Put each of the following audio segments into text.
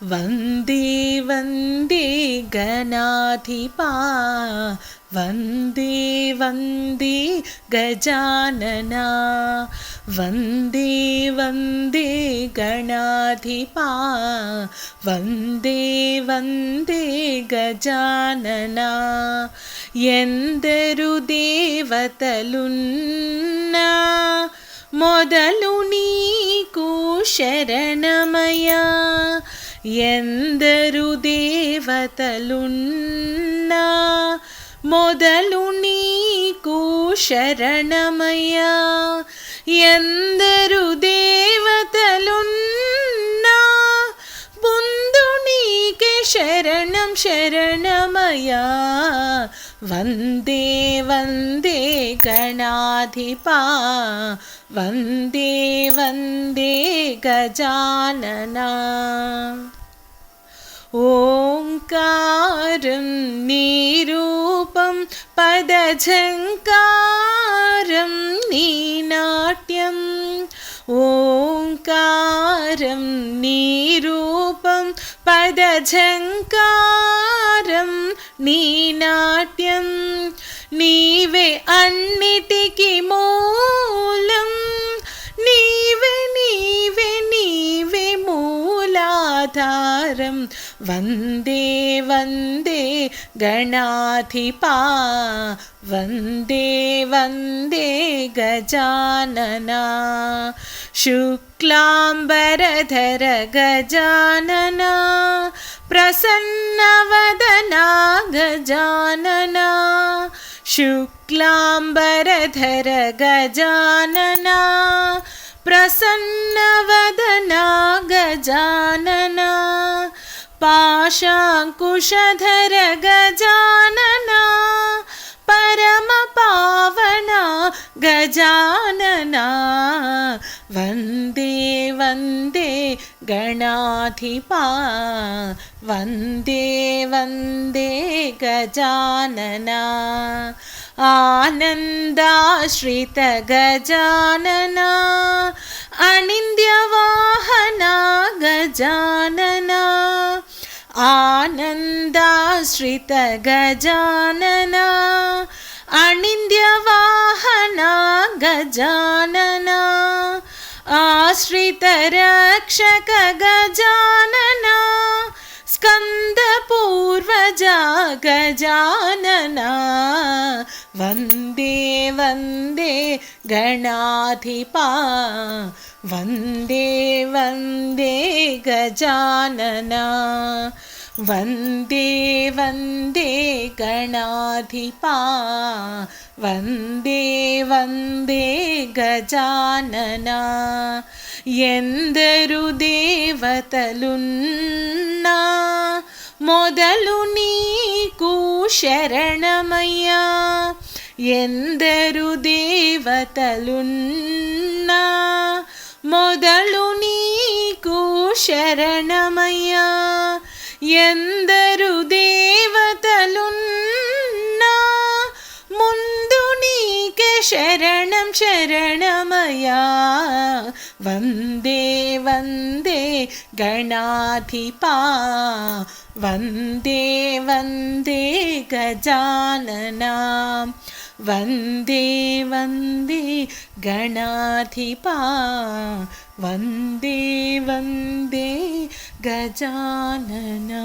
वन्दे वन्दे गणाधिपा वन्दे वन्दे गजानना वन्दे वन्दे गणाधिपा वन्दे वन्दे गजानना ఎందరు దేవతలున్నా మొదలు నీకు శరణమయ్యా ఎందరు దేవతలున్నా మొదలు నీకు శరణమయ్యా ఎందరు దేవతలున్నా ముందు నీకే శరణం శరణమయ్యా వందే వందే గణాధిపా వందే వందే గజాననా ఓంకారం నిరూపం పదఝంకారం నీ నాట్యం ఓంకారం నిరూపం పదఝంకారం నీ నాట్యం నీవే అన్నిటికీ మూలం నీవే నీవే నీవే మూలాధారం వందే వందే గణాధిపా వందే వందే గజాననా శుక్లాంబరధర గజాననా ప్రసన్నవదనా గజాననా శుక్లాంబరధర గజాననా ప్రసన్నవదనా గజాననా పాశాంకుశధర గజాననా పరమ పావన గజాననా వందే వందే గణాధిపా వందే వందే గజాననా ఆనందాశ్రిత గజాననా అనింద్యవాహనా గజాననా ఆనందాశ్రిత గజాననా అనింద్యవాహనా గజాననా ఆశ్రిత రక్షక గజాననా స్కందపూర్వజా గజాననా వందే వందే గణాధిపా వందే వందే గజాననా వందే వందే గణాధిపా వందే వందే గజాననా ఎందరు దేవతలున్నా మొదలు నీకు శరణమయ్యా ఎందరు దేవతలున్నా మొదలు నీకు శరణమయ్యా ఎందరు దేవతలున్నా ముందు నీకే శరణం శరణమయ్యా వందే వందే గణాధిపా వందే వందే గజాననా వందే వందే గణాధిపా వందే వందే గజాననా.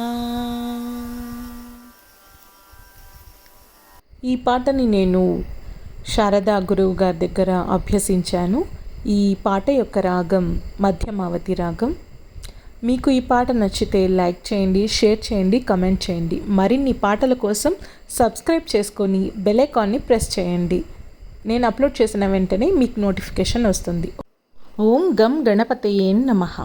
ఈ పాటని నేను శారదా గురువు గారి దగ్గర అభ్యసించాను. ఈ పాట యొక్క రాగం మధ్యమావతి రాగం. మీకు ఈ పాట నచ్చితే లైక్ చేయండి, షేర్ చేయండి, కమెంట్ చేయండి. మరిన్ని పాటల కోసం సబ్స్క్రైబ్ చేసుకొని బెల్ ఐకాన్ని ప్రెస్ చేయండి. నేను అప్లోడ్ చేసిన వెంటనే మీకు నోటిఫికేషన్ వస్తుంది. ఓం గం గణపతయే నమః.